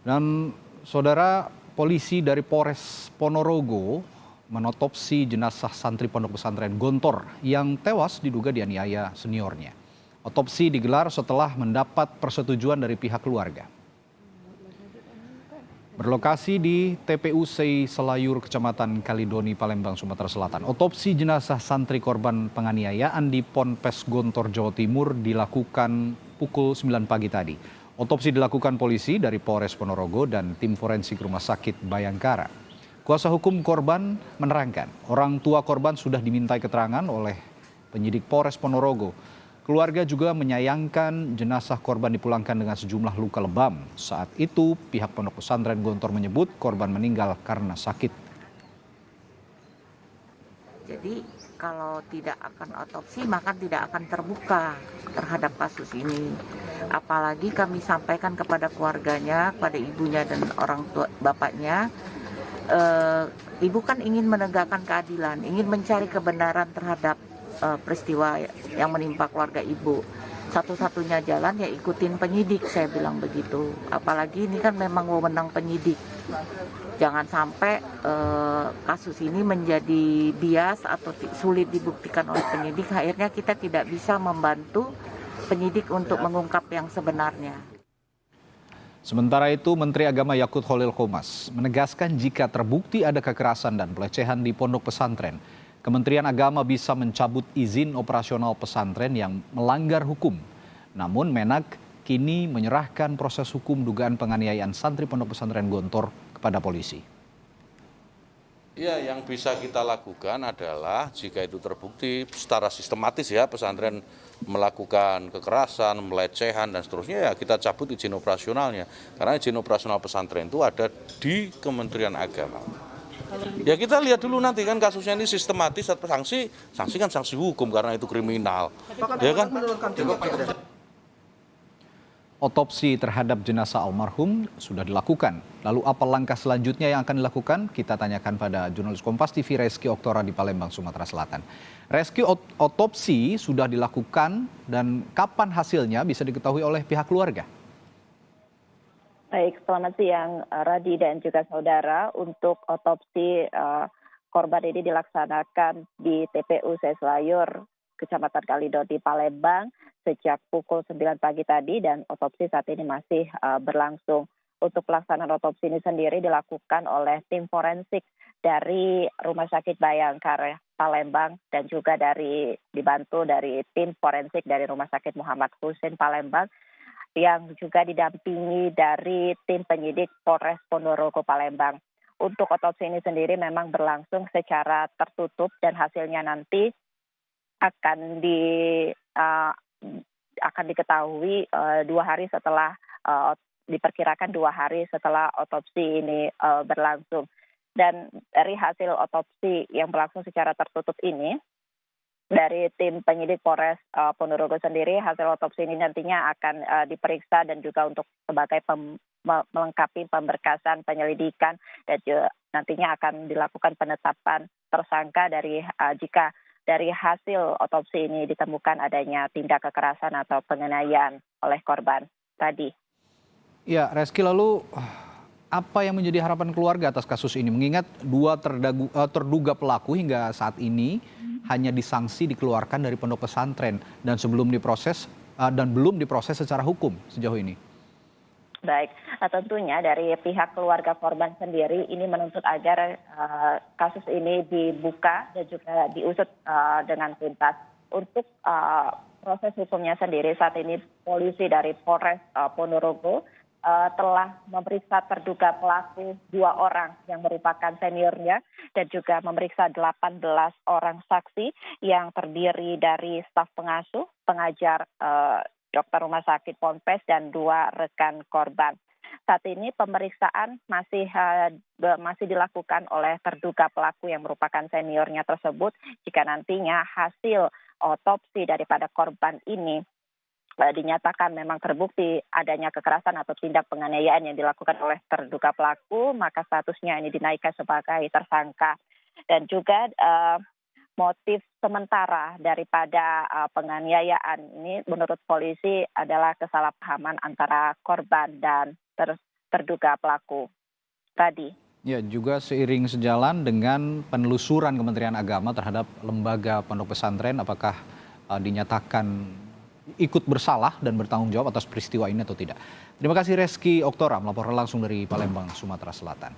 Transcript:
Dan saudara, polisi dari Polres Ponorogo menotopsi jenazah santri pondok pesantren Gontor yang tewas diduga dianiaya seniornya. Otopsi digelar setelah mendapat persetujuan dari pihak keluarga. Berlokasi di TPU Sei Selayur, Kecamatan Kalidoni, Palembang, Sumatera Selatan. Otopsi jenazah santri korban penganiayaan di Ponpes Gontor, Jawa Timur dilakukan pukul 9 pagi tadi. Otopsi dilakukan polisi dari Polres Ponorogo dan tim forensik Rumah Sakit Bayangkara. Kuasa hukum korban menerangkan, orang tua korban sudah dimintai keterangan oleh penyidik Polres Ponorogo. Keluarga juga menyayangkan jenazah korban dipulangkan dengan sejumlah luka lebam. Saat itu, pihak pondok pesantren Gontor menyebut korban meninggal karena sakit. Jadi kalau tidak akan otopsi maka tidak akan terbuka terhadap kasus ini. Apalagi kami sampaikan kepada keluarganya, kepada ibunya dan orang tua bapaknya, ibu kan ingin menegakkan keadilan, ingin mencari kebenaran terhadap peristiwa yang menimpa keluarga ibu. Satu-satunya jalan ya ikutin penyidik, saya bilang begitu. Apalagi ini kan memang wewenang penyidik. Jangan sampai kasus ini menjadi bias atau sulit dibuktikan oleh penyidik. Akhirnya kita tidak bisa membantu penyidik untuk mengungkap yang sebenarnya. Sementara itu, Menteri Agama Yakut Khalil Qomas menegaskan jika terbukti ada kekerasan dan pelecehan di pondok pesantren, Kementerian Agama bisa mencabut izin operasional pesantren yang melanggar hukum. Namun Menak kini menyerahkan proses hukum dugaan penganiayaan santri pondok pesantren Gontor kepada polisi. Ya, yang bisa kita lakukan adalah jika itu terbukti secara sistematis ya pesantren melakukan kekerasan, pelecehan dan seterusnya, ya kita cabut izin operasionalnya. Karena izin operasional pesantren itu ada di Kementerian Agama. Ya kita lihat dulu nanti kan kasusnya ini sistematis atau sanksi kan sanksi hukum karena itu kriminal. Ya kan? Otopsi terhadap jenazah almarhum sudah dilakukan. Lalu apa langkah selanjutnya yang akan dilakukan? Kita tanyakan pada jurnalis Kompas TV Reski Oktora di Palembang, Sumatera Selatan. Reski, otopsi sudah dilakukan dan kapan hasilnya bisa diketahui oleh pihak keluarga? Baik, selamat siang Radi dan juga saudara. Untuk otopsi korban ini dilaksanakan di TPU Sei Selayur, Kecamatan Kalidoni, Palembang sejak pukul 9 pagi tadi dan otopsi saat ini masih berlangsung. Untuk pelaksanaan otopsi ini sendiri dilakukan oleh tim forensik dari Rumah Sakit Bayangkara Palembang dan juga dibantu dari tim forensik dari Rumah Sakit Muhammad Husin Palembang yang juga didampingi dari tim penyidik Polres Ponorogo Palembang. Untuk otopsi ini sendiri memang berlangsung secara tertutup dan hasilnya nanti akan diketahui 2 hari setelah diperkirakan 2 hari setelah otopsi ini berlangsung. Dan dari hasil otopsi yang berlangsung secara tertutup ini, dari tim penyidik Polres Ponorogo sendiri, hasil otopsi ini nantinya akan diperiksa dan juga untuk sebagai melengkapi pemberkasan penyelidikan dan juga nantinya akan dilakukan penetapan tersangka jika dari hasil otopsi ini ditemukan adanya tindak kekerasan atau penganiayaan oleh korban tadi. Ya, Reski, lalu apa yang menjadi harapan keluarga atas kasus ini? Mengingat 2 terduga pelaku hingga saat ini hanya disanksi dikeluarkan dari pondok pesantren dan belum diproses secara hukum sejauh ini. Baik, tentunya dari pihak keluarga korban sendiri ini menuntut agar kasus ini dibuka dan juga diusut dengan tuntas. Untuk proses hukumnya sendiri saat ini polisi dari Polres Ponorogo telah memeriksa terduga pelaku 2 orang yang merupakan seniornya dan juga memeriksa 18 orang saksi yang terdiri dari staf pengasuh, pengajar, dokter rumah sakit Ponpes dan 2 rekan korban. Saat ini pemeriksaan masih dilakukan oleh terduga pelaku yang merupakan seniornya tersebut. Jika nantinya hasil otopsi daripada korban ini dinyatakan memang terbukti adanya kekerasan atau tindak penganiayaan yang dilakukan oleh terduga pelaku, maka statusnya ini dinaikkan sebagai tersangka. Dan juga motif sementara daripada penganiayaan ini menurut polisi adalah kesalahpahaman antara korban dan terduga pelaku. Tadi. Ya, juga seiring sejalan dengan penelusuran Kementerian Agama terhadap lembaga pondok pesantren, apakah dinyatakan ikut bersalah dan bertanggung jawab atas peristiwa ini atau tidak. Terima kasih Reski Oktora melaporkan langsung dari Palembang, Sumatera Selatan.